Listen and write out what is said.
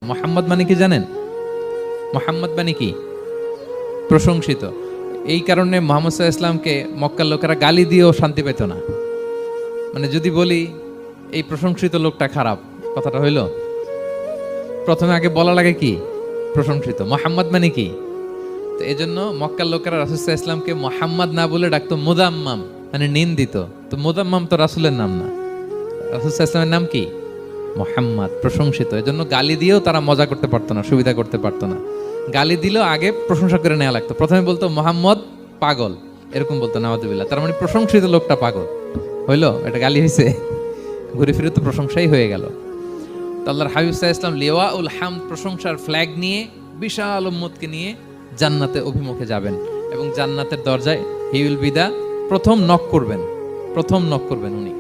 মোহাম্মদ মানে কি জানেন? মোহাম্মদ মানে কি? প্রশংসিত। এই কারণে মোহাম্মদ সাল্লাল্লাহু আলাইহি ইসলামকে মক্কার লোকেরা গালি দিয়েও শান্তি পেত না। মানে যদি বলি এই প্রশংসিত লোকটা খারাপ, কথাটা হইল? প্রথমে আগে বলা লাগে কি? প্রশংসিত। মোহাম্মদ মানে কি? তো এজন্য মক্কার লোকেরা রাসূল সাল্লাল্লাহু আলাইহি ইসলামকে মোহাম্মদ না বলে ডাকতো মুদাম্মাম, মানে নিন্দিত। তো মুদাম্মাম তো রাসূলের নাম না। রাসূল সাল্লাল্লাহু আলাইহি ইসলামের নাম কি? মোহাম্মদ, প্রশংসিত। এজন্য গালি দিয়েও তারা মজা করতে পারতো না, সুবিধা করতে পারতো না। গালি দিলেও আগে প্রশংসা করে নেওয়া লাগতো। প্রথমে বলতো মোহাম্মদ পাগল, এরকম বলতো নাউযুবিল্লাহ। তার মানে প্রশংসিত লোকটা পাগল হইলো, এটা গালি হয়েছে? ঘুরে ফিরে তো প্রশংসাই হয়ে গেল। তো আল্লাহর হাবিব সাল্লাল্লাহু আলাইহি ওয়াসাল্লাম লিওয়াউল হামদ, প্রশংসার ফ্ল্যাগ নিয়ে বিশাল উম্মতকে নিয়ে জান্নাতে অভিমুখে যাবেন এবং জান্নাতের দরজায় হি উইল বি দা প্রথম নক করবেন, প্রথম নক করবেন উনি।